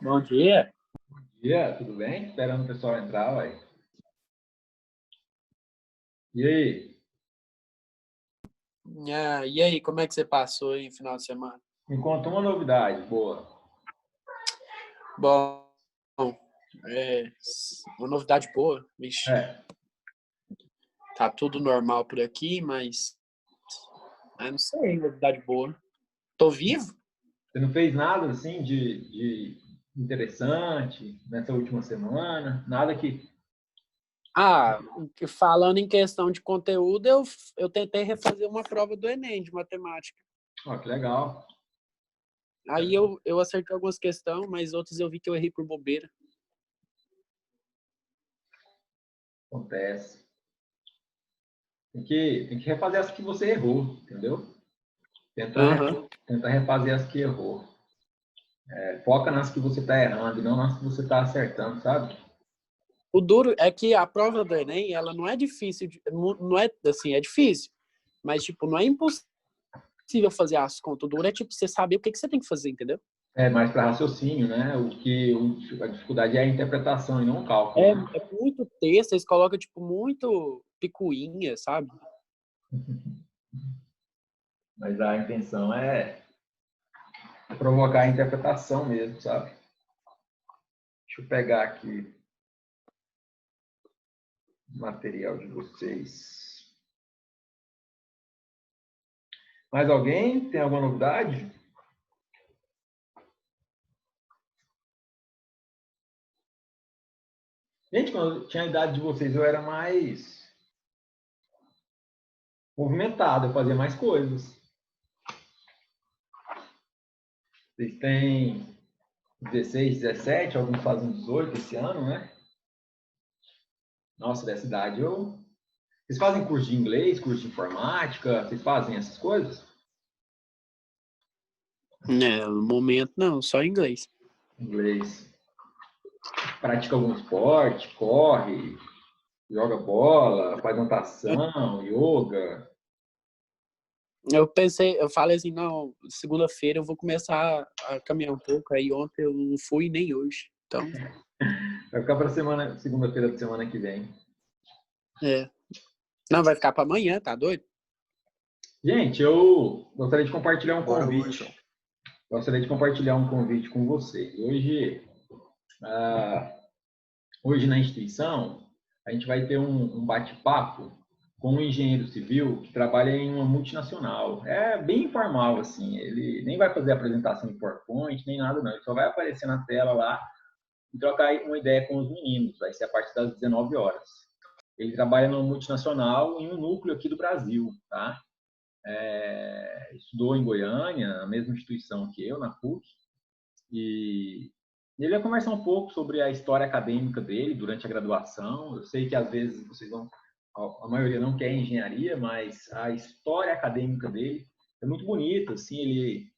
Bom dia. Bom dia, tudo bem? Esperando o pessoal entrar, ué. E aí? E aí, como é que você passou aí no final de semana? Me conta uma novidade boa. Bom, uma novidade boa, vixe, tá tudo normal por aqui, mas não sei, novidade boa. Tô vivo? Você não fez nada assim de interessante nessa última semana? Nada que... Falando em questão de conteúdo, eu tentei refazer uma prova do Enem de matemática. Ó, que legal. Aí eu acertei algumas questões, mas outras eu vi que eu errei por bobeira. Acontece. Tem que refazer as que você errou, entendeu? Tenta refazer as que errou. Foca nas que você está errando e não nas que você está acertando, sabe? O duro é que a prova do Enem, ela não é difícil, não é assim, é difícil, mas tipo, não é impossível fazer as contas. O duro é tipo, você saber o que você tem que fazer, entendeu? É mais para raciocínio, né? A dificuldade é a interpretação e não o cálculo, É, né? é muito texto, eles colocam tipo muito picuinha, sabe? Mas a intenção é provocar a interpretação mesmo, sabe? Deixa eu pegar aqui o material de vocês. Mais alguém? Tem alguma novidade? Gente, quando eu tinha a idade de vocês, eu era mais movimentado, eu fazia mais coisas. Vocês têm 16, 17, alguns fazem 18 esse ano, né? Nossa, dessa idade eu... Vocês fazem curso de inglês, curso de informática? Vocês fazem essas coisas? No momento não, só inglês. Inglês. Pratica algum esporte, corre, joga bola, faz natação, yoga. Eu falei assim, não, segunda-feira eu vou começar a caminhar um pouco, aí ontem eu não fui nem hoje, então... Vai ficar para segunda-feira da semana que vem. Não, vai ficar para amanhã, tá doido? Gente, eu gostaria de compartilhar um Bora convite. hoje. Gostaria de compartilhar um convite com vocês. Hoje na instituição, a gente vai ter um bate-papo com um engenheiro civil que trabalha em uma multinacional. É bem informal, assim. Ele nem vai fazer apresentação em PowerPoint, nem nada, não. Ele só vai aparecer na tela lá e trocar uma ideia com os meninos. Vai ser a partir das 19 horas. Ele trabalha numa multinacional em um núcleo aqui do Brasil, tá? Estudou em Goiânia, na mesma instituição que eu, na PUC, e ele vai conversar um pouco sobre a história acadêmica dele durante a graduação. Eu sei que às vezes a maioria não quer engenharia, mas a história acadêmica dele é muito bonita, assim, ele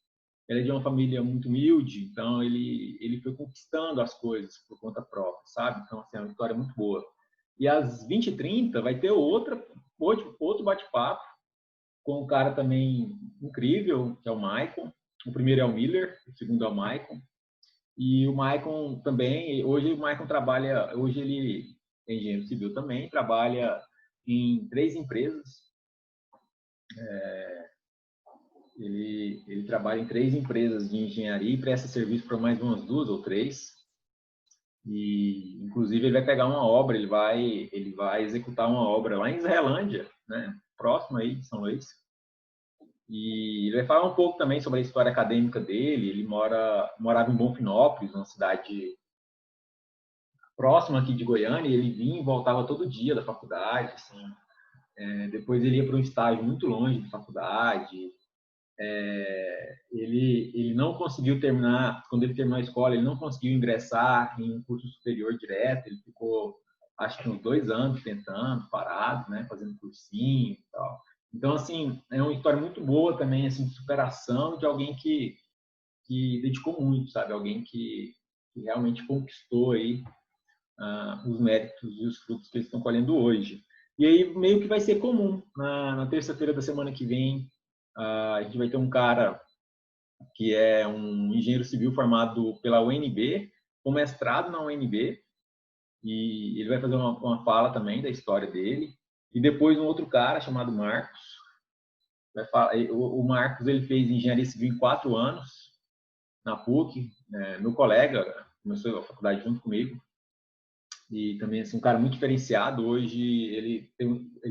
é de uma família muito humilde, então ele foi conquistando as coisas por conta própria, sabe? Então, assim, é uma história muito boa. E às 20h30 vai ter outro bate-papo com um cara também incrível, que é o Maicon. O primeiro é o Miller, o segundo é o Maicon. E o Maicon também, hoje ele é engenheiro civil também, trabalha em 3 empresas. Ele trabalha em 3 empresas de engenharia e presta serviço para mais umas 2 ou 3. E, inclusive, ele vai pegar uma obra, ele vai executar uma obra lá em Israelândia, né? Próximo aí de São Luís. E ele vai falar um pouco também sobre a história acadêmica dele. Ele morava em Bonfinópolis, uma cidade próxima aqui de Goiânia, e ele vinha e voltava todo dia da faculdade, assim. Depois ele ia para um estágio muito longe da faculdade. Ele não conseguiu terminar, quando ele terminou a escola, ele não conseguiu ingressar em um curso superior direto, ele ficou acho que uns 2 anos tentando, parado, né? Fazendo cursinho e tal. Então, assim, é uma história muito boa também, assim, de superação de alguém que dedicou muito, sabe? Alguém que realmente conquistou aí os méritos e os frutos que eles estão colhendo hoje. E aí, meio que vai ser comum. Na terça-feira da semana que vem, a gente vai ter um cara que é um engenheiro civil formado pela UNB, com mestrado na UNB, e ele vai fazer uma fala também da história dele. E depois um outro cara chamado Marcos. Vai falar, o Marcos ele fez engenharia civil em 4 anos na PUC, meu colega começou a faculdade junto comigo, e também assim, um cara muito diferenciado. Hoje ele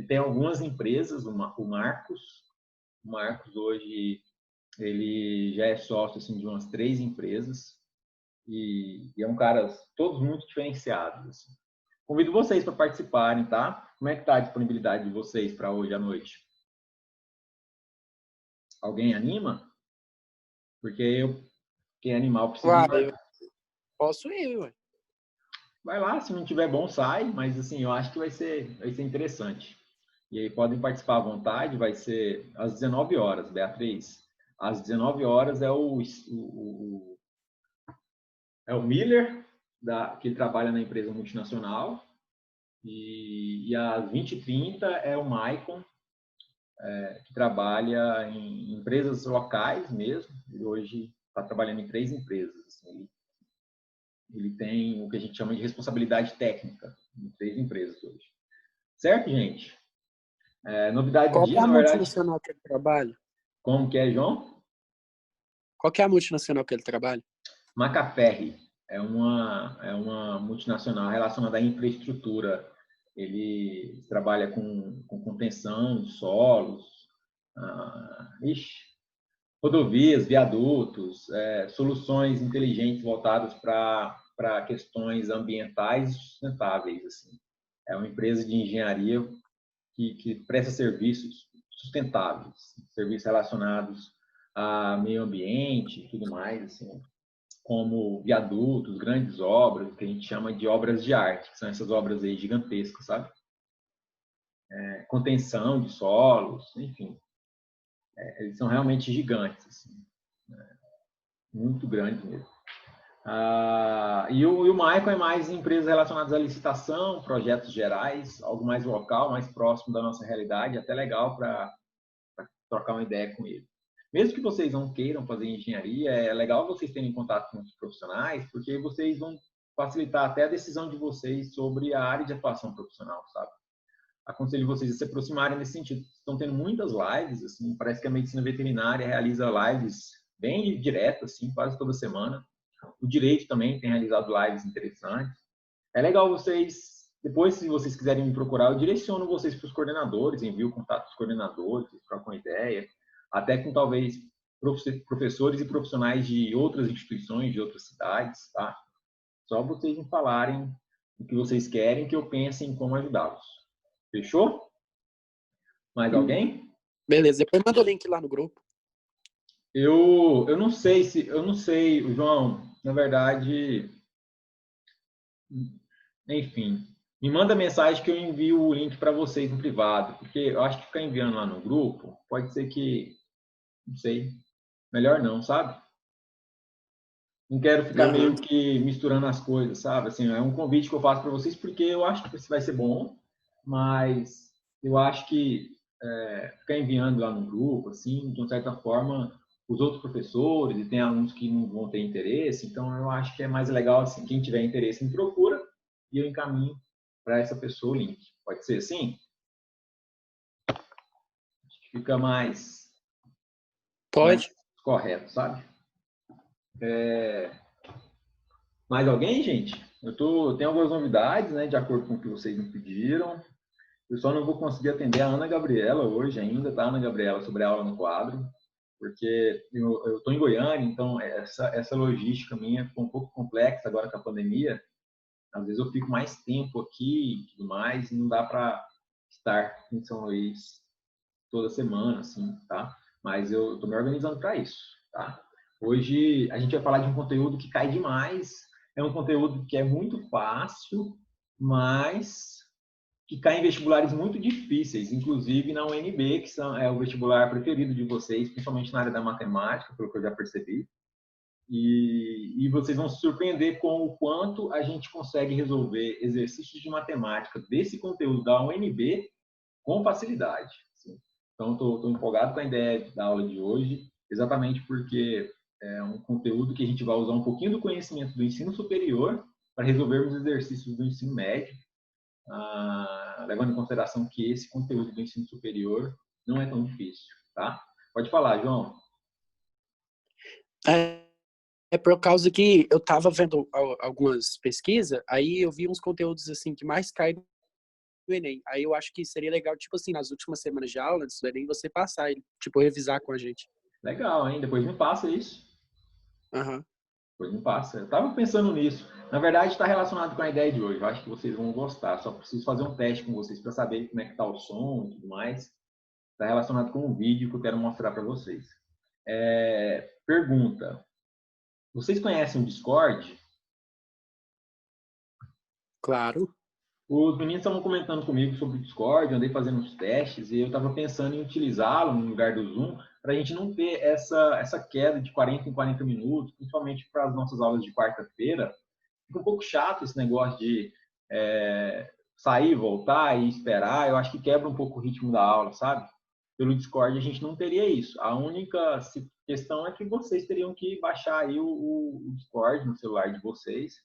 tem algumas empresas, o Marcos hoje ele já é sócio assim, de umas 3 empresas, e é um cara todos muito diferenciados. Assim. Convido vocês para participarem, tá? Como é que tá a disponibilidade de vocês para hoje à noite? Alguém anima? Porque quem é animal precisa ir. Uai, eu posso ir, ué. Vai lá, se não tiver bom, sai, mas assim, eu acho que vai ser interessante. E aí podem participar à vontade, vai ser às 19 horas, Beatriz. Às 19 horas é o Miller, que ele trabalha na empresa multinacional, e às 20h30 é o Maicon, que trabalha em empresas locais mesmo. Ele hoje está trabalhando em 3 empresas. Assim, ele tem o que a gente chama de responsabilidade técnica em 3 empresas hoje. Certo, gente? Novidade do Qual que dia, é a na verdade. multinacional que ele trabalha? Como que é, João? Qual que é a multinacional que ele trabalha? Macaferri é uma multinacional relacionada à infraestrutura. Ele trabalha com contenção de solos, rodovias, viadutos, soluções inteligentes voltadas para questões ambientais e sustentáveis. Assim. É uma empresa de engenharia que presta serviços sustentáveis, serviços relacionados a meio ambiente e tudo mais, assim, como viadutos, grandes obras, que a gente chama de obras de arte, que são essas obras aí gigantescas, sabe? Contenção de solos, enfim. Eles são realmente gigantes, assim, muito grandes mesmo. E o Michael é mais empresas relacionadas à licitação, projetos gerais, algo mais local, mais próximo da nossa realidade, até legal para trocar uma ideia com ele. Mesmo que vocês não queiram fazer engenharia, é legal vocês terem contato com os profissionais, porque vocês vão facilitar até a decisão de vocês sobre a área de atuação profissional, sabe? Aconselho vocês a se aproximarem nesse sentido. Estão tendo muitas lives, assim, parece que a medicina veterinária realiza lives bem direto, assim, quase toda semana. O direito também tem realizado lives interessantes. É legal vocês, depois, se vocês quiserem me procurar, eu direciono vocês para os coordenadores, envio o contato dos coordenadores, trocam ideia, até com talvez professores e profissionais de outras instituições, de outras cidades, tá? Só vocês me falarem o que vocês querem, que eu pense em como ajudá-los. Fechou? Mais alguém? Beleza, depois manda o link lá no grupo. Eu não sei, João, na verdade, enfim, me manda mensagem que eu envio o link para vocês no privado, porque eu acho que ficar enviando lá no grupo, pode ser que, não sei, melhor não, sabe? Não quero ficar meio que misturando as coisas, sabe? Assim, é um convite que eu faço para vocês porque eu acho que isso vai ser bom, mas eu acho que ficar enviando lá no grupo, assim, de uma certa forma, os outros professores, e tem alunos que não vão ter interesse, então eu acho que é mais legal, assim, quem tiver interesse me procura e eu encaminho para essa pessoa o link. Pode ser assim? Acho que fica mais correto, sabe? Mais alguém, gente? Tenho algumas novidades, né, de acordo com o que vocês me pediram. Eu só não vou conseguir atender a Ana Gabriela hoje ainda, tá, Ana Gabriela, sobre a aula no quadro, porque eu estou em Goiânia, então essa logística minha ficou um pouco complexa agora com a pandemia. Às vezes eu fico mais tempo aqui e tudo mais, e não dá para estar em São Luís toda semana, assim, tá? Mas eu estou me organizando para isso, tá? Hoje a gente vai falar de um conteúdo que cai demais, é um conteúdo que é muito fácil, mas que cai em vestibulares muito difíceis, inclusive na UNB, que é o vestibular preferido de vocês, principalmente na área da matemática, pelo que eu já percebi. E vocês vão se surpreender com o quanto a gente consegue resolver exercícios de matemática desse conteúdo da UNB com facilidade. Assim. Então, estou empolgado com a ideia da aula de hoje, exatamente porque é um conteúdo que a gente vai usar um pouquinho do conhecimento do ensino superior para resolvermos exercícios do ensino médio, levando em consideração que esse conteúdo do ensino superior não é tão difícil, tá? Pode falar, João. É por causa que eu tava vendo algumas pesquisas, aí eu vi uns conteúdos assim que mais caem no Enem. Aí eu acho que seria legal, tipo assim, nas últimas semanas de aula, antes do Enem, você passar e, tipo, revisar com a gente. Legal, hein? Depois me passa isso. Aham. Depois me passa. Eu tava pensando nisso. Na verdade, está relacionado com a ideia de hoje. Eu acho que vocês vão gostar. Só preciso fazer um teste com vocês para saber como é que tá o som e tudo mais. Está relacionado com um vídeo que eu quero mostrar para vocês. Pergunta. Vocês conhecem o Discord? Claro. Os meninos estavam comentando comigo sobre o Discord, eu andei fazendo uns testes e eu estava pensando em utilizá-lo no lugar do Zoom para a gente não ter essa queda de 40 em 40 minutos, principalmente para as nossas aulas de quarta-feira. Fica um pouco chato esse negócio de sair, voltar e esperar. Eu acho que quebra um pouco o ritmo da aula, sabe? Pelo Discord a gente não teria isso. A única questão é que vocês teriam que baixar aí o Discord no celular de vocês.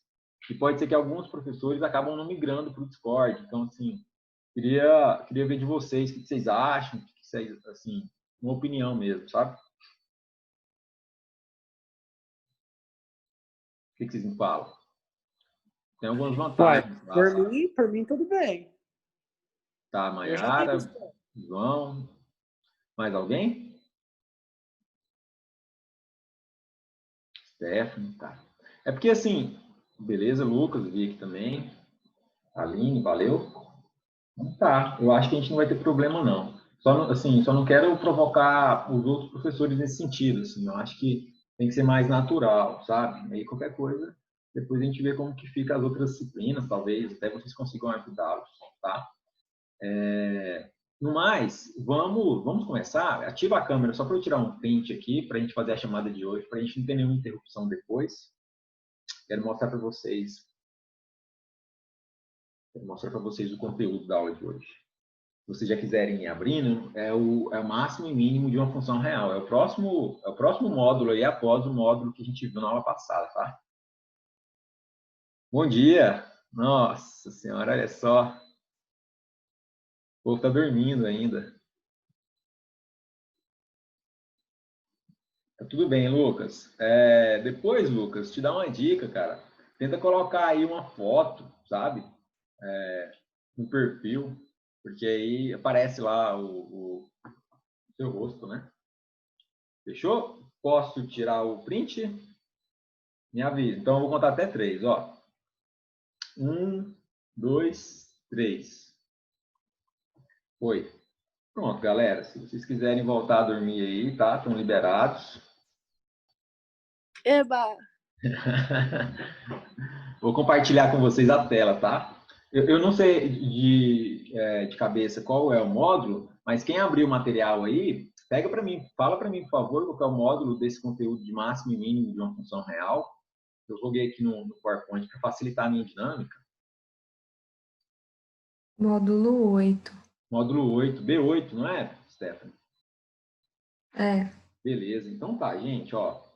E pode ser que alguns professores acabam não migrando para o Discord. Então, assim, queria ver de vocês o que vocês acham, assim, uma opinião mesmo, sabe? O que vocês me falam? Tem algumas vantagens. Uai, por mim, tudo bem. Tá, Eu já tenho Maiara, Discord. João, mais alguém? Stephanie, tá. É porque, assim, beleza, Lucas, vi aqui também. Aline, valeu. Tá, eu acho que a gente não vai ter problema, não. Só não quero provocar os outros professores nesse sentido, assim. Eu acho que tem que ser mais natural, sabe? Aí qualquer coisa, depois a gente vê como que fica as outras disciplinas, talvez até vocês consigam ajudá-los, tá? No mais, vamos começar. Ativa a câmera só para eu tirar um print aqui, para a gente fazer a chamada de hoje, para a gente não ter nenhuma interrupção depois. Quero mostrar para vocês o conteúdo da aula de hoje. Se vocês já quiserem ir abrindo, é o máximo e mínimo de uma função real. É o próximo módulo aí, após o módulo que a gente viu na aula passada, tá? Bom dia! Nossa senhora, olha só. O povo tá dormindo ainda. Tá tudo bem, Lucas. Depois, Lucas, te dá uma dica, cara. Tenta colocar aí uma foto, sabe? No perfil, porque aí aparece lá o seu rosto, né? Fechou? Posso tirar o print? Me avisa. Então, eu vou contar até 3, ó. 1, 2, 3. Foi. Pronto, galera. Se vocês quiserem voltar a dormir aí, tá? Estão liberados. Eba! Vou compartilhar com vocês a tela, tá? Eu não sei de cabeça qual é o módulo, mas quem abrir o material aí, pega para mim, fala para mim, por favor, qual é o módulo desse conteúdo de máximo e mínimo de uma função real. Eu joguei aqui no PowerPoint para facilitar a minha dinâmica. Módulo 8. Módulo 8, B8, não é, Stephanie? É. Beleza, então tá, gente, ó.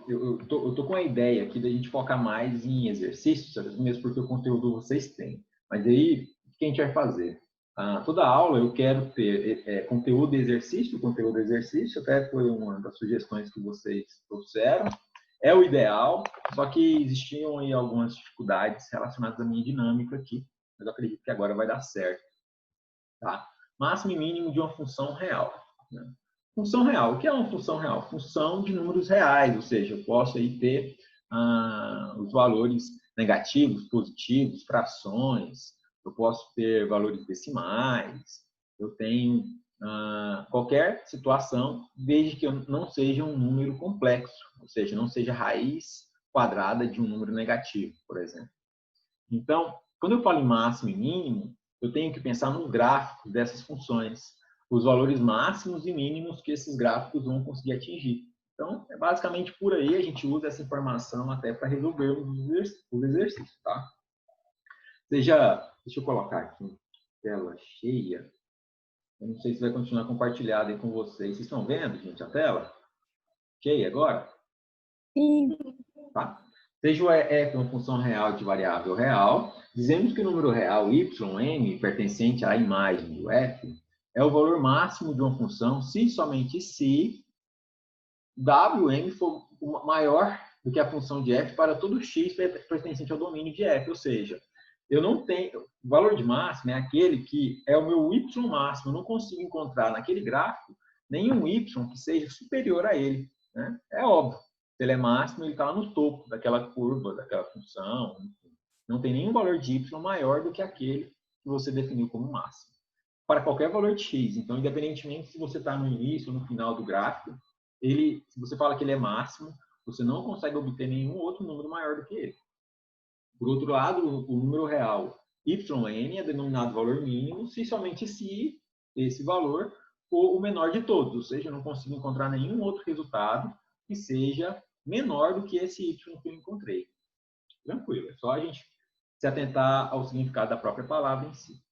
Eu tô com a ideia aqui da gente focar mais em exercícios, mesmo porque o conteúdo vocês têm. Mas aí, o que a gente vai fazer? Toda aula eu quero ter conteúdo e exercício, até foi uma das sugestões que vocês trouxeram. É o ideal, só que existiam aí algumas dificuldades relacionadas à minha dinâmica aqui, mas eu acredito que agora vai dar certo. Tá? Máximo e mínimo de uma função real. Né? Função real. O que é uma função real? Função de números reais, ou seja, eu posso aí ter os valores negativos, positivos, frações, eu posso ter valores decimais, eu tenho qualquer situação, desde que eu não seja um número complexo, ou seja, não seja raiz quadrada de um número negativo, por exemplo. Então, Quando eu falo em máximo e mínimo, eu tenho que pensar no gráfico dessas funções, os valores máximos e mínimos que esses gráficos vão conseguir atingir. Então, é basicamente por aí a gente usa essa informação até para resolvermos os exercícios, tá? Deixa eu colocar aqui em tela cheia. Eu não sei se vai continuar compartilhado aí com vocês. Vocês estão vendo, gente, a tela? Cheia agora? Sim. Tá? Seja o f uma função real de variável real, dizemos que o número real yn, pertencente à imagem do f, é o valor máximo de uma função se e somente se Wm for maior do que a função de f para todo x pertencente ao domínio de f. Ou seja, eu não tenho... O valor de máximo é aquele que é o meu y máximo. Eu não consigo encontrar naquele gráfico nenhum y que seja superior a ele, né? É óbvio. Se ele é máximo, ele está lá no topo daquela curva, daquela função. Não tem nenhum valor de y maior do que aquele que você definiu como máximo. Para qualquer valor de x. Então, independentemente se você está no início ou no final do gráfico, se você fala que ele é máximo, você não consegue obter nenhum outro número maior do que ele. Por outro lado, o número real yn é denominado valor mínimo se somente se esse valor for o menor de todos. Ou seja, eu não consigo encontrar nenhum outro resultado que seja menor do que esse y que eu encontrei. Tranquilo, é só a gente se atentar ao significado da própria palavra em si.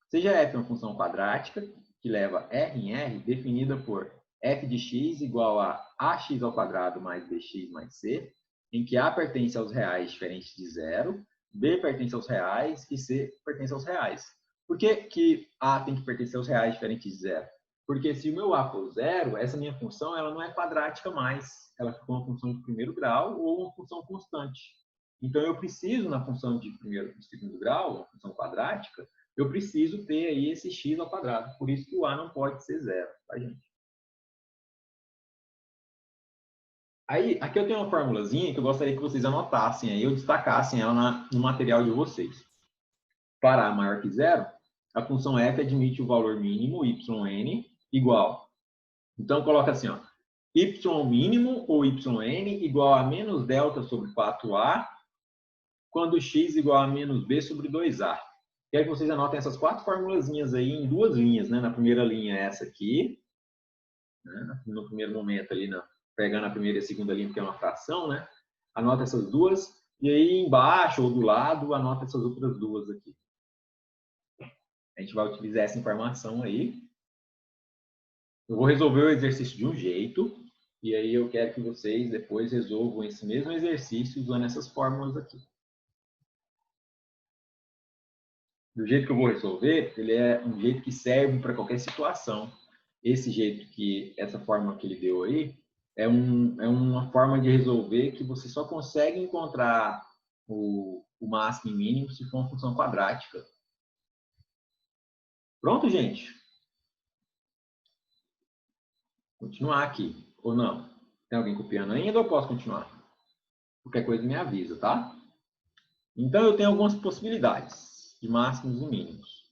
Seja f uma função quadrática, que leva r em r, definida por f de x igual a ax ao quadrado mais bx mais c, em que a pertence aos reais diferentes de zero, b pertence aos reais e c pertence aos reais. Por que que a tem que pertencer aos reais diferentes de zero? Porque se o meu a for zero, essa minha função ela não é quadrática mais. Ela ficou uma função de primeiro grau ou uma função constante. Então, eu preciso, na função de primeiro e segundo grau, uma função quadrática, eu preciso ter aí esse x ao quadrado. Por isso que o a não pode ser zero, tá, gente? Aí, aqui eu tenho uma formulazinha que eu gostaria que vocês anotassem aí, ou destacassem ela no material de vocês. Para a maior que zero, a função f admite o valor mínimo, yn, igual. Então, coloca assim, ó, y mínimo ou yn igual a menos delta sobre 4a, quando x igual a menos b sobre 2a. Quero que vocês anotem essas 4 formulazinhas aí em 2 linhas, né? Na primeira linha essa aqui, né? No primeiro momento ali, pegando a primeira e a segunda linha, porque é uma fração, né? Anota essas 2, e aí embaixo ou do lado, anota essas outras 2 aqui. A gente vai utilizar essa informação aí. Eu vou resolver o exercício de um jeito, e aí eu quero que vocês depois resolvam esse mesmo exercício usando essas fórmulas aqui. Do jeito que eu vou resolver, ele é um jeito que serve para qualquer situação. Esse jeito que, essa fórmula que ele deu aí, é uma forma de resolver que você só consegue encontrar o máximo e mínimo se for uma função quadrática. Pronto, gente? Continuar aqui, ou não? Tem alguém copiando ainda ou eu posso continuar? Qualquer coisa me avisa, tá? Então, eu tenho algumas possibilidades de máximos e mínimos.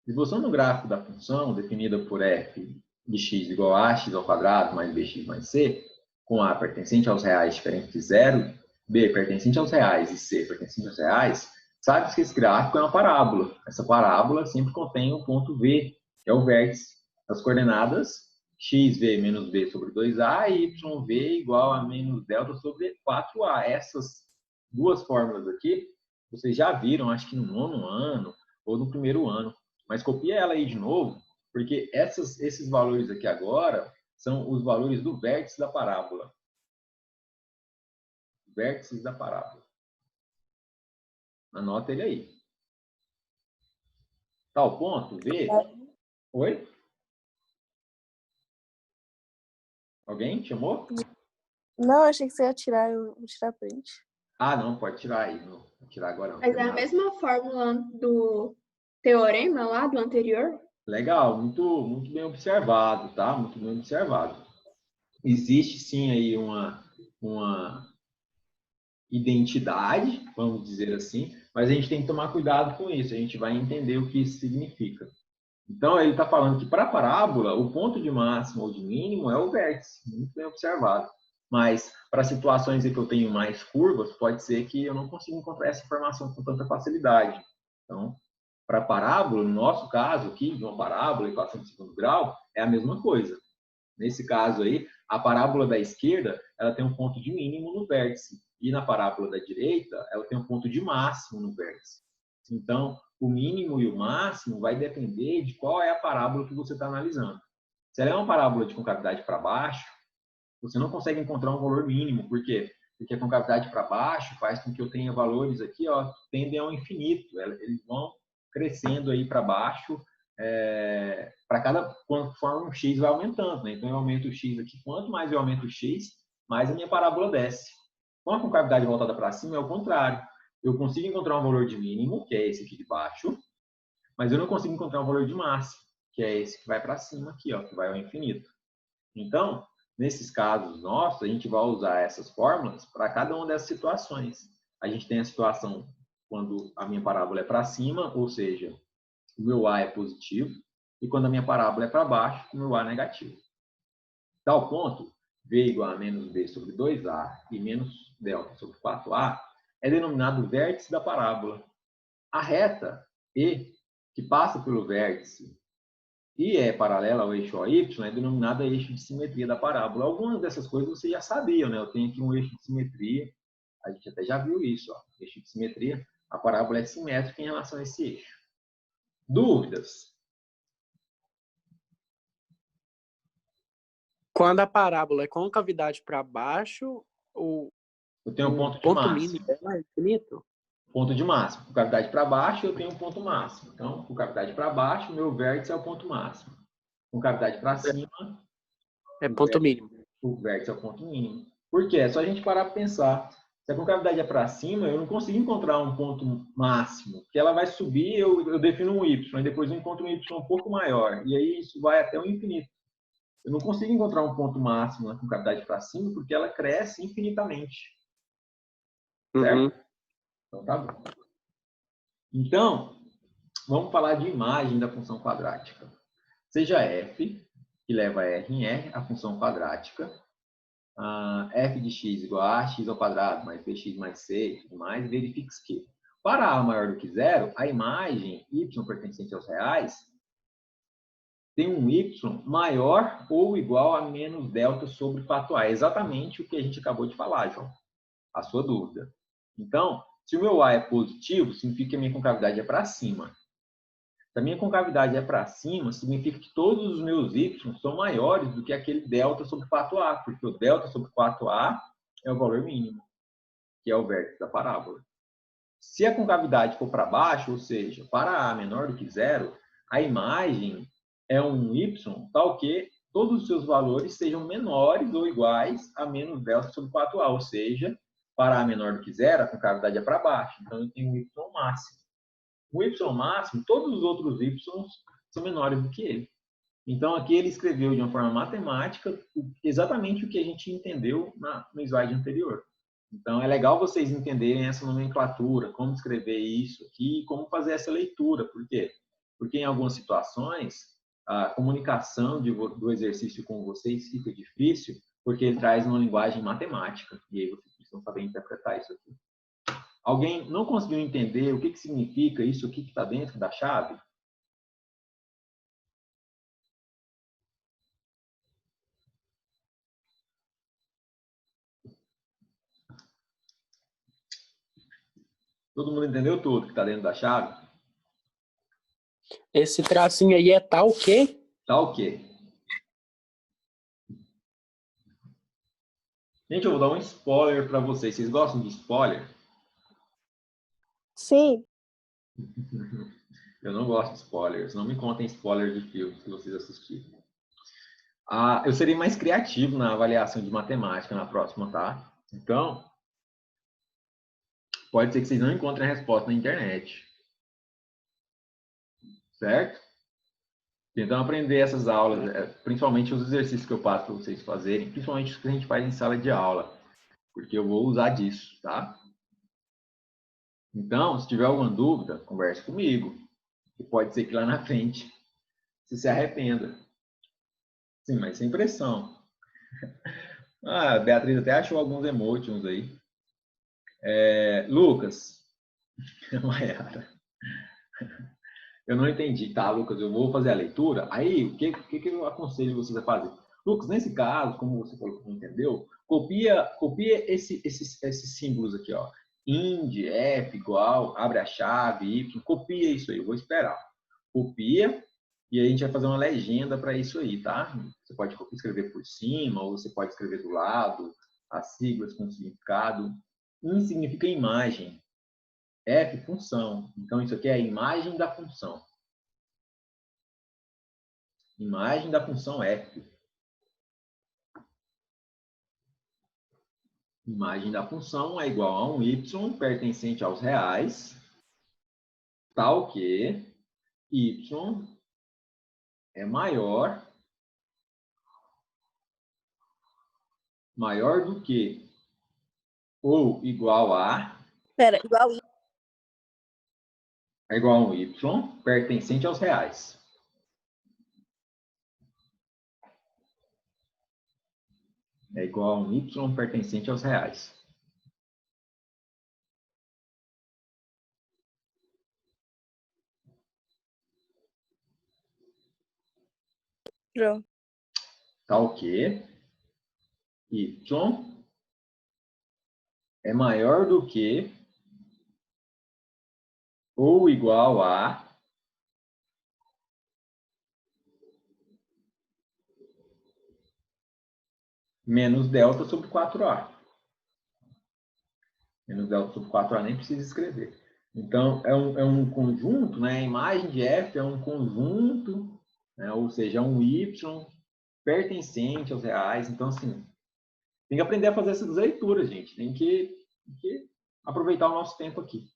Se você no gráfico da função, definida por f de x igual a x ao quadrado mais bx mais c, com a pertencente aos reais diferente de zero, b pertencente aos reais e c pertencente aos reais, sabe que esse gráfico é uma parábola. Essa parábola sempre contém um ponto V, que é o vértice. As coordenadas xv menos b sobre 2a e yv igual a menos delta sobre 4a. Essas duas fórmulas aqui, vocês já viram, acho que no 9º ano ou no 1º ano. Mas copia ela aí de novo, porque esses valores aqui agora são os valores do vértice da parábola. Vértices da parábola. Anota ele aí. Tal ponto, V. Oi? Alguém chamou? Não, achei que você ia tirar, eu vou tirar print. Ah, não, pode tirar aí. Não vou tirar agora não. Mas é a mesma fórmula do teorema lá do anterior? Legal, muito bem observado, tá? Muito bem observado. Existe sim aí uma identidade, vamos dizer assim, mas a gente tem que tomar cuidado com isso, a gente vai entender o que isso significa. Então, ele está falando que para a parábola, o ponto de máximo ou de mínimo é o vértice, muito bem observado. Mas para situações em que eu tenho mais curvas, pode ser que eu não consiga encontrar essa informação com tanta facilidade. Então, para parábola, no nosso caso aqui, de uma parábola, equação de segundo grau, é a mesma coisa. Nesse caso aí, a parábola da esquerda, ela tem um ponto de mínimo no vértice. E na parábola da direita, ela tem um ponto de máximo no vértice. Então, o mínimo e o máximo vai depender de qual é a parábola que você está analisando. Se ela é uma parábola de concavidade para baixo, você não consegue encontrar um valor mínimo. Por quê? Porque a concavidade para baixo faz com que eu tenha valores aqui, ó, que tendem ao infinito. Eles vão crescendo aí para baixo, para conforme o x vai aumentando, né? Então eu aumento o x aqui, quanto mais eu aumento o x, mais a minha parábola desce. Com a concavidade voltada para cima é o contrário. Eu consigo encontrar um valor de mínimo, que é esse aqui de baixo, mas eu não consigo encontrar um valor de máximo, que é esse que vai para cima aqui, ó, que vai ao infinito. Então, nesses casos nossos, a gente vai usar essas fórmulas para cada uma dessas situações. A gente tem a situação quando a minha parábola é para cima, ou seja, o meu A é positivo, e quando a minha parábola é para baixo, o meu A é negativo. Tal ponto, V igual a menos B sobre 2A e menos delta sobre 4A é denominado vértice da parábola. A reta E, que passa pelo vértice e é paralela ao eixo OY, é denominada eixo de simetria da parábola. Algumas dessas coisas vocês já sabiam, né? Eu tenho aqui um eixo de simetria, a gente até já viu isso, ó. Eixo de simetria, a parábola é simétrica em relação a esse eixo. Dúvidas? Quando a parábola é concavidade para baixo, eu tenho um ponto de ponto máximo. mínimo é infinito? Ponto de máximo. Concavidade para baixo, eu tenho um ponto máximo. Então, concavidade para baixo, meu vértice é o ponto máximo. Concavidade para cima, é ponto mínimo. O vértice é o ponto mínimo. Por quê? É só a gente parar para pensar. Se a concavidade é para cima, eu não consigo encontrar um ponto máximo, porque ela vai subir, eu defino um y, e depois eu encontro um y um pouco maior, e aí isso vai até o infinito. Eu não consigo encontrar um ponto máximo na concavidade para cima, porque ela cresce infinitamente. Certo? Uhum. Então, tá bom. Então, vamos falar de imagem da função quadrática. Seja f, que leva r em r, a função quadrática, f de x igual a x ao quadrado mais bx mais c e tudo mais, verifique que, para a maior do que zero, a imagem y pertencente aos reais tem um y maior ou igual a menos delta sobre fato a. É exatamente o que a gente acabou de falar, João. A sua dúvida. Então, se o meu a é positivo, significa que a minha concavidade é para cima. Se a minha concavidade é para cima, significa que todos os meus y são maiores do que aquele delta sobre 4a, porque o delta sobre 4a é o valor mínimo, que é o vértice da parábola. Se a concavidade for para baixo, ou seja, para a menor do que zero, a imagem é um y tal que todos os seus valores sejam menores ou iguais a menos delta sobre 4a, ou seja, para a menor do que zero, a concavidade é para baixo, então eu tenho um y máximo. O y máximo, todos os outros y são menores do que ele. Então, aqui ele escreveu de uma forma matemática exatamente o que a gente entendeu no slide anterior. Então, é legal vocês entenderem essa nomenclatura, como escrever isso aqui, como fazer essa leitura. Por quê? Porque em algumas situações, a comunicação do exercício com vocês fica difícil, porque ele traz uma linguagem matemática. E aí vocês precisam saber interpretar isso aqui. Alguém não conseguiu entender o que significa isso aqui que está dentro da chave? Todo mundo entendeu tudo que está dentro da chave? Esse tracinho aí é tal que? Tá o quê? Gente, eu vou dar um spoiler para vocês. Vocês gostam de spoiler? Sim. Eu não gosto de spoilers. Não me contem spoilers de filmes que vocês assistiram. Eu serei mais criativo na avaliação de matemática na próxima, tá? Então, pode ser que vocês não encontrem a resposta na internet. Certo? Tentando aprender essas aulas, principalmente os exercícios que eu passo para vocês fazerem, principalmente os que a gente faz em sala de aula, porque eu vou usar disso, tá? Então, se tiver alguma dúvida, converse comigo. E pode ser que lá na frente você se arrependa. Sim, mas sem pressão. Ah, a Beatriz até achou alguns emotions aí. Lucas. Maiara. Eu não entendi. Tá, Lucas, eu vou fazer a leitura. Aí, o que eu aconselho vocês a fazer? Lucas, nesse caso, como você falou que não entendeu, copia esses símbolos aqui, ó. Indi, F igual, abre a chave, Y, copia isso aí, eu vou esperar. Copia e aí a gente vai fazer uma legenda para isso aí, tá? Você pode escrever por cima ou você pode escrever do lado, as siglas com significado. In significa imagem. F, função. Então, isso aqui é a imagem da função. Imagem da função F. Imagem da função é igual a um y pertencente aos reais, tal que y é maior do que ou igual a... Pera, igual isso. É igual a um y pertencente aos reais. É igual a um y pertencente aos reais. Pronto. Tal que y é maior do que ou igual a menos delta sobre 4A. Menos delta sobre 4A nem precisa escrever. Então, é um conjunto, né? A imagem de F é um conjunto, né? Ou seja, é um Y pertencente aos reais. Então, assim, tem que aprender a fazer essas leituras, gente. Tem que aproveitar o nosso tempo aqui.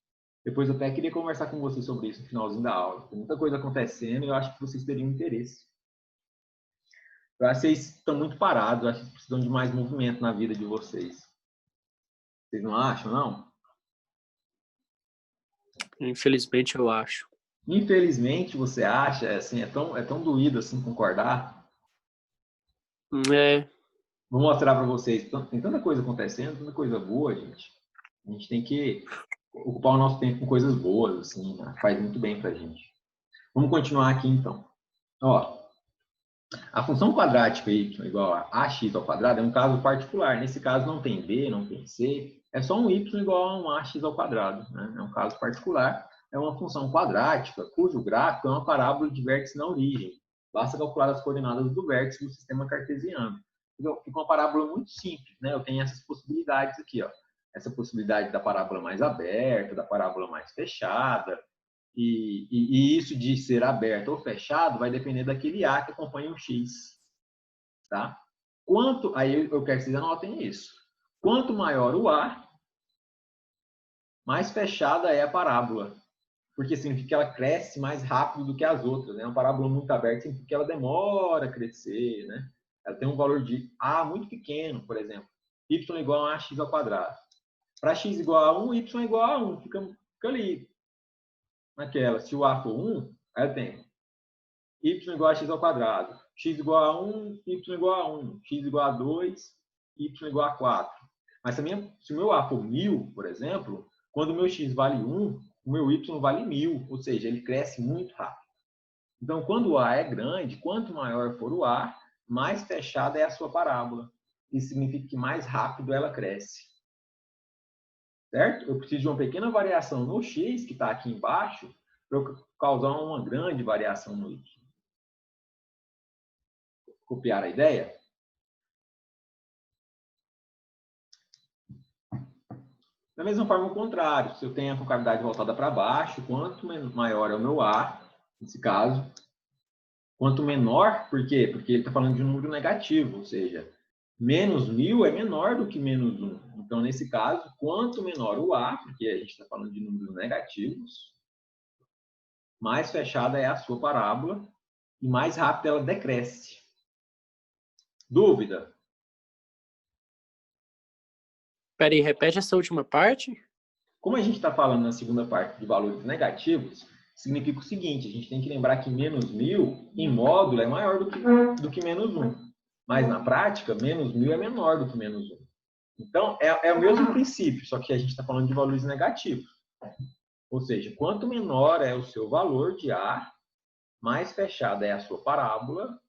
Depois eu até queria conversar com vocês sobre isso no finalzinho da aula. Tem muita coisa acontecendo e eu acho que vocês teriam interesse. Eu acho que vocês estão muito parados, eu acho que precisam de mais movimento na vida de vocês. Vocês não acham, não? Infelizmente, eu acho. Infelizmente, você acha, assim, é tão doído assim concordar. É. Vou mostrar para vocês. Tem tanta coisa acontecendo, tanta coisa boa, gente. A gente tem que ocupar o nosso tempo com coisas boas, assim, né? Faz muito bem pra gente. Vamos continuar aqui, então. Ó, a função quadrática y igual a ax ao quadrado é um caso particular. Nesse caso não tem b, não tem c, é só um y igual a um ax ao quadrado, né? É um caso particular, é uma função quadrática cujo gráfico é uma parábola de vértice na origem. Basta calcular as coordenadas do vértice do sistema cartesiano. Fica uma parábola muito simples, né? Eu tenho essas possibilidades aqui, ó. Essa possibilidade da parábola mais aberta, da parábola mais fechada. E isso de ser aberto ou fechado vai depender daquele A que acompanha o X. Tá? Aí eu quero que vocês anotem isso. Quanto maior o A, mais fechada é a parábola. Porque significa que ela cresce mais rápido do que as outras. Né? Uma parábola muito aberta significa que ela demora a crescer. Né? Ela tem um valor de A muito pequeno, por exemplo. Y igual a ax ao quadrado. Para x igual a 1, y igual a 1. Fica ali. Naquela, se o A for 1, aí eu tenho y igual a x ao quadrado. X igual a 1, y igual a 1. X igual a 2, y igual a 4. Mas também, se o meu A for 1000, por exemplo, quando o meu x vale 1, o meu y vale 1000. Ou seja, ele cresce muito rápido. Então, quando o A é grande, quanto maior for o A, mais fechada é a sua parábola. Isso significa que mais rápido ela cresce. Certo? Eu preciso de uma pequena variação no x, que está aqui embaixo, para eu causar uma grande variação no y. Copiar a ideia? Da mesma forma, o contrário. Se eu tenho a concavidade voltada para baixo, quanto maior é o meu A, nesse caso, quanto menor, por quê? Porque ele está falando de um número negativo, ou seja, menos 1000 é menor do que menos 1. Então, nesse caso, quanto menor o A, porque a gente está falando de números negativos, mais fechada é a sua parábola e mais rápido ela decresce. Dúvida? Peraí, repete essa última parte? Como a gente está falando na segunda parte de valores negativos, significa o seguinte, a gente tem que lembrar que menos 1000 em módulo é maior do que menos 1. Mas na prática, menos 1000 é menor do que menos 1. Então, é o mesmo princípio, só que a gente está falando de valores negativos. Ou seja, quanto menor é o seu valor de A, mais fechada é a sua parábola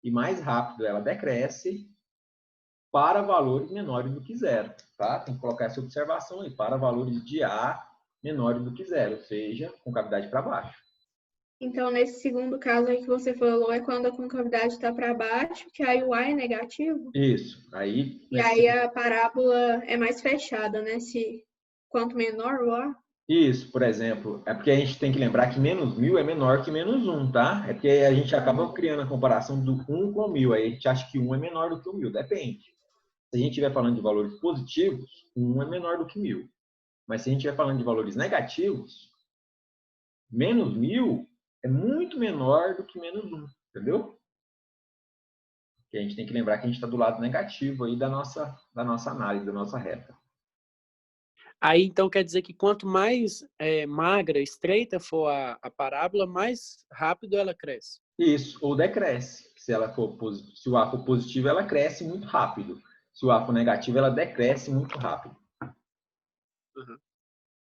e mais rápido ela decresce para valores menores do que zero. Tá? Tem que colocar essa observação aí, para valores de A menores do que zero, ou seja, com cavidade para baixo. Então, nesse segundo caso aí que você falou, é quando a concavidade está para baixo, que aí o A é negativo? Isso. Aí, E aí a parábola é mais fechada, né? Quanto menor o A. Isso, por exemplo, é porque a gente tem que lembrar que menos 1000 é menor que menos 1, tá? É porque a gente acaba criando a comparação do 1 com 1000, aí a gente acha que 1 é menor do que o 1000, depende. Se a gente estiver falando de valores positivos, 1 é menor do que 1000. Mas se a gente estiver falando de valores negativos, menos 1000 é muito menor do que menos 1, entendeu? Porque a gente tem que lembrar que a gente está do lado negativo aí da nossa análise, da nossa reta. Aí, então, quer dizer que quanto mais magra, estreita for a parábola, mais rápido ela cresce. Isso, ou decresce. Se o A for positivo, ela cresce muito rápido. Se o A for negativo, ela decresce muito rápido. Uhum.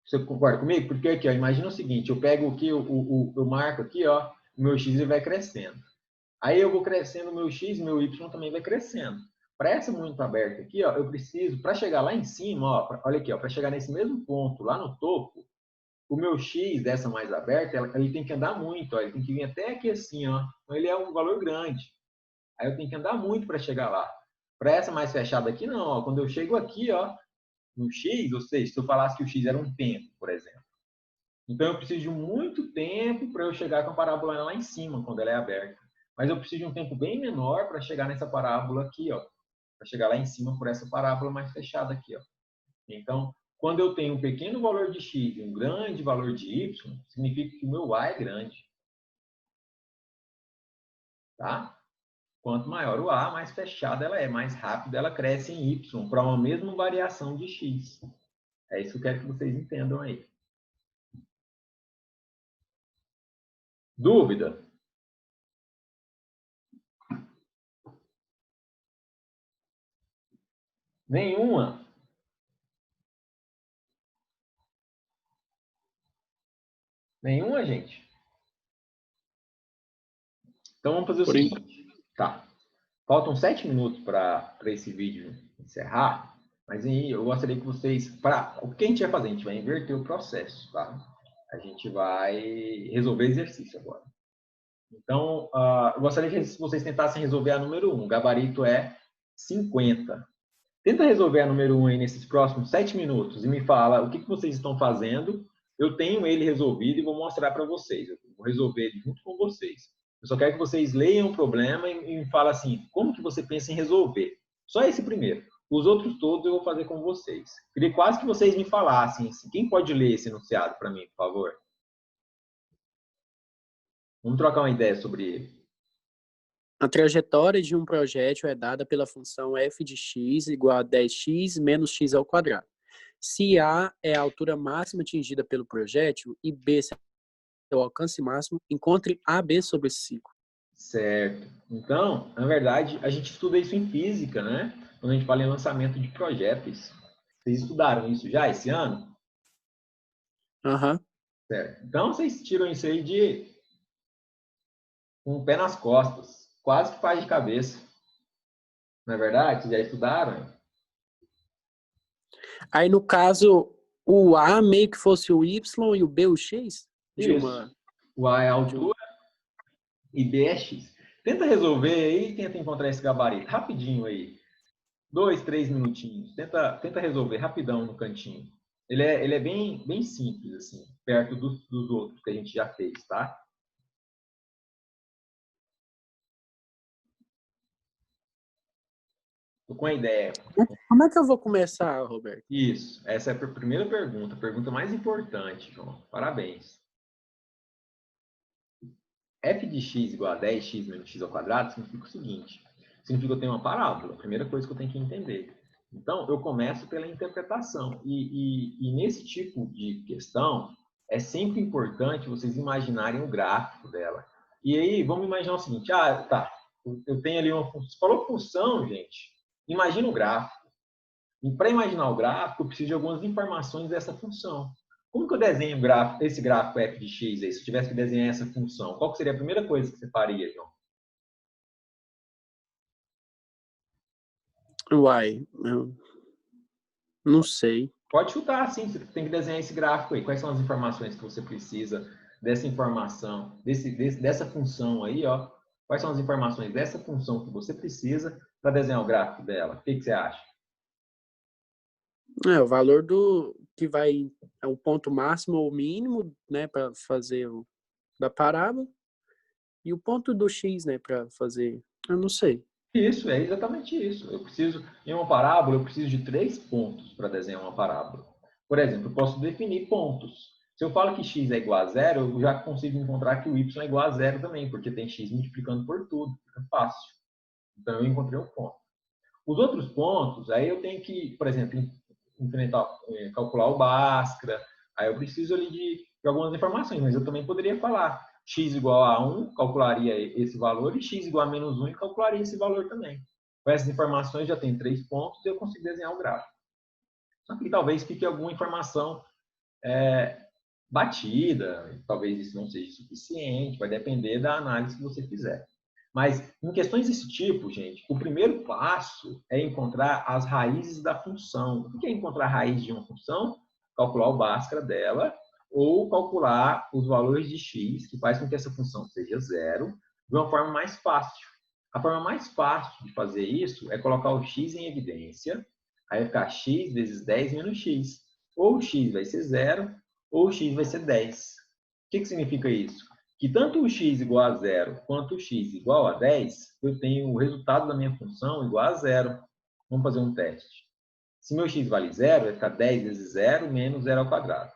Você concorda comigo? Porque aqui, ó, imagina o seguinte, eu pego aqui, eu marco aqui, ó, o meu X vai crescendo. Aí eu vou crescendo o meu X, meu Y também vai crescendo. Para essa muito aberta aqui, ó, eu preciso, para chegar lá em cima, ó, olha aqui, ó, para chegar nesse mesmo ponto, lá no topo, o meu X dessa mais aberta, ele tem que andar muito, ó, ele tem que vir até aqui assim, ó. Então ele é um valor grande. Aí eu tenho que andar muito para chegar lá. Para essa mais fechada aqui, não, ó. Quando eu chego aqui, ó, no X, ou seja, se eu falasse que o X era um tempo, por exemplo. Então eu preciso de muito tempo para eu chegar com a parábola lá em cima, quando ela é aberta. Mas eu preciso de um tempo bem menor para chegar nessa parábola aqui, ó. Para chegar lá em cima por essa parábola mais fechada aqui, ó. Então, quando eu tenho um pequeno valor de x e um grande valor de y, significa que o meu a é grande. Tá? Quanto maior o a, mais fechada ela é, mais rápido ela cresce em y, para uma mesma variação de x. É isso que eu quero que vocês entendam aí. Dúvida? Nenhuma? Nenhuma, gente? Então vamos fazer o seguinte. Tá. Faltam 7 minutos para esse vídeo encerrar, mas aí eu gostaria que vocês... O que a gente vai fazer? A gente vai inverter o processo, tá? A gente vai resolver exercício agora. Então, eu gostaria que vocês tentassem resolver a número 1. O gabarito é 50. Tenta resolver a número 1 aí nesses próximos 7 minutos e me fala o que vocês estão fazendo. Eu tenho ele resolvido e vou mostrar para vocês. Eu vou resolver ele junto com vocês. Eu só quero que vocês leiam o problema e me falem assim, como que você pensa em resolver? Só esse primeiro. Os outros todos eu vou fazer com vocês. Queria quase que vocês me falassem assim, quem pode ler esse enunciado para mim, por favor? Vamos trocar uma ideia sobre ele. A trajetória de um projétil é dada pela função f de x igual a 10x menos x ao quadrado. Se A é a altura máxima atingida pelo projétil e B é o alcance máximo, encontre AB sobre esse ciclo. Certo. Então, na verdade, a gente estuda isso em física, né? Quando a gente fala em lançamento de projéteis. Vocês estudaram isso já esse ano? Aham. Certo. Então, vocês tiram isso aí com o pé nas costas. Quase que faz de cabeça. Não é verdade? Vocês já estudaram? Aí, no caso, o A meio que fosse o Y e o B o X? Isso. O A é a altura e B é X. Tenta resolver aí, tenta encontrar esse gabarito. Rapidinho aí. 2, 3 minutinhos. Tenta resolver rapidão no cantinho. Ele é bem simples, assim, perto dos outros que a gente já fez, tá? Tô com a ideia. Como é que eu vou começar, Roberto? Isso. Essa é a primeira pergunta. A pergunta mais importante, João. Parabéns. F de x igual a 10x menos x ao quadrado significa o seguinte. Significa que eu tenho uma parábola. A primeira coisa que eu tenho que entender. Então, eu começo pela interpretação. E nesse tipo de questão, é sempre importante vocês imaginarem o gráfico dela. E aí, vamos imaginar o seguinte. Ah, tá. eu tenho ali uma função. Você falou função, gente. Imagina o gráfico. E para imaginar o gráfico, eu preciso de algumas informações dessa função. Como que eu desenho esse gráfico f de x aí? Se eu tivesse que desenhar essa função, qual que seria a primeira coisa que você faria, João? Uai, eu não sei. Pode chutar, sim. Você tem que desenhar esse gráfico aí. Quais são as informações que você precisa dessa informação, dessa função aí, ó? Quais são as informações dessa função que você precisa para desenhar o gráfico dela? O que você acha? É, o valor que vai, é o ponto máximo ou mínimo, né, para fazer da parábola, e o ponto do x, né, para fazer, eu não sei. Isso, é exatamente isso. Em uma parábola, eu preciso de 3 pontos para desenhar uma parábola. Por exemplo, eu posso definir pontos. Se eu falo que x é igual a zero, eu já consigo encontrar que o y é igual a zero também, porque tem x multiplicando por tudo, fica fácil. Então, eu encontrei um ponto. Os outros pontos, aí eu tenho que, por exemplo, calcular o Bhaskara, aí eu preciso ali de algumas informações, mas eu também poderia falar x igual a 1, calcularia esse valor, e x igual a menos 1 e calcularia esse valor também. Com essas informações já tem 3 pontos e eu consigo desenhar o gráfico. Só que talvez fique alguma informação batida, talvez isso não seja suficiente, vai depender da análise que você fizer. Mas em questões desse tipo, gente, o primeiro passo é encontrar as raízes da função. O que é encontrar a raiz de uma função? Calcular o Bhaskara dela ou calcular os valores de x, que faz com que essa função seja zero, de uma forma mais fácil. A forma mais fácil de fazer isso é colocar o x em evidência, aí vai ficar x vezes 10 menos x. Ou x vai ser zero, ou x vai ser 10. O que significa isso? Que tanto o x igual a zero quanto o x igual a 10, eu tenho o resultado da minha função igual a zero. Vamos fazer um teste. Se meu x vale zero, vai ficar 10 vezes zero menos zero ao quadrado.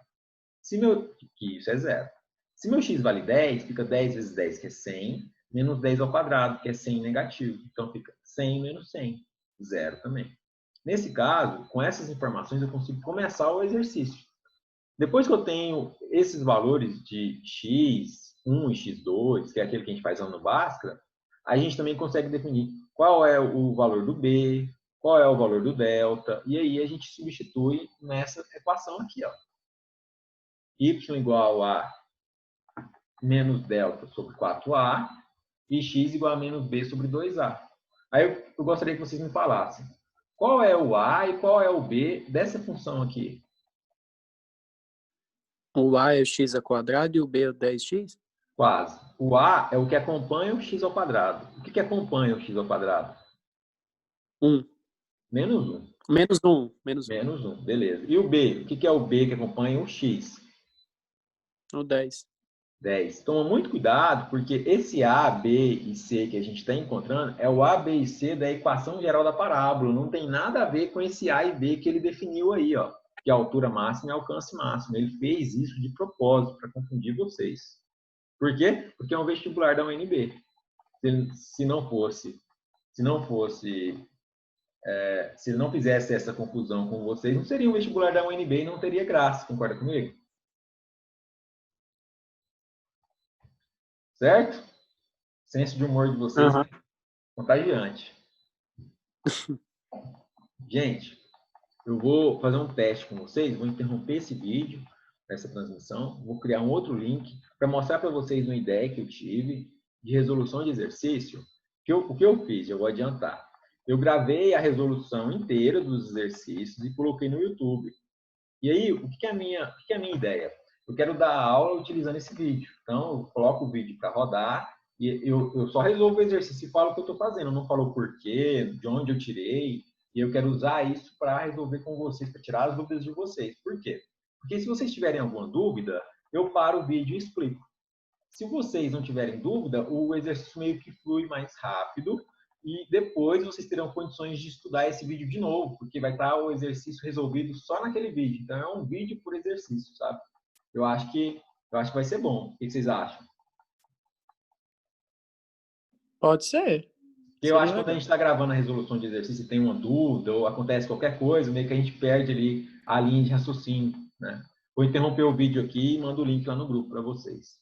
Que isso é zero. Se meu x vale 10, fica 10 vezes 10, que é 100, menos 10 ao quadrado, que é 100 negativo. Então, fica 100 menos 100, zero também. Nesse caso, com essas informações, eu consigo começar o exercício. Depois que eu tenho esses valores de x1 e x2, que é aquele que a gente faz lá no Bhaskara, a gente também consegue definir qual é o valor do b, qual é o valor do delta, e aí a gente substitui nessa equação aqui, ó. Y igual a menos delta sobre 4a e x igual a menos b sobre 2a. Aí eu gostaria que vocês me falassem qual é o a e qual é o b dessa função aqui. O a é o x ao quadrado e o b é o 10x? Quase. O a é o que acompanha o x ao quadrado. O que acompanha o x ao quadrado? 1. Menos 1. Menos 1. Menos 1. Menos 1, beleza. E o b? O que é o b que acompanha o x? O 10. 10. Toma muito cuidado, porque esse a, b e c que a gente está encontrando é o a, b e c da equação geral da parábola. Não tem nada a ver com esse a e b que ele definiu aí, ó, que é a altura máxima e alcance máximo. Ele fez isso de propósito, para confundir vocês. Por quê? Porque é um vestibular da UNB. Se não fizesse essa confusão com vocês, não seria um vestibular da UNB e não teria graça. Concorda comigo? Certo? Senso de humor de vocês é contagiante. Gente, eu vou fazer um teste com vocês, vou interromper esse vídeo, essa transmissão, vou criar um outro link para mostrar para vocês uma ideia que eu tive de resolução de exercício. O que eu fiz? Eu vou adiantar. Eu gravei a resolução inteira dos exercícios e coloquei no YouTube. E aí, o que é a minha ideia? Eu quero dar aula utilizando esse vídeo. Então, eu coloco o vídeo para rodar e eu só resolvo o exercício e falo o que eu estou fazendo. Eu não falo o porquê, de onde eu tirei. E eu quero usar isso para resolver com vocês, para tirar as dúvidas de vocês. Por quê? Porque se vocês tiverem alguma dúvida, eu paro o vídeo e explico. Se vocês não tiverem dúvida, o exercício meio que flui mais rápido e depois vocês terão condições de estudar esse vídeo de novo, porque vai estar o exercício resolvido só naquele vídeo. Então, é um vídeo por exercício, sabe? Eu acho que vai ser bom. O que vocês acham? Pode ser. Eu acho que quando a gente está gravando a resolução de exercício e tem uma dúvida ou acontece qualquer coisa, meio que a gente perde ali a linha de raciocínio, né? Vou interromper o vídeo aqui e mando o link lá no grupo para vocês.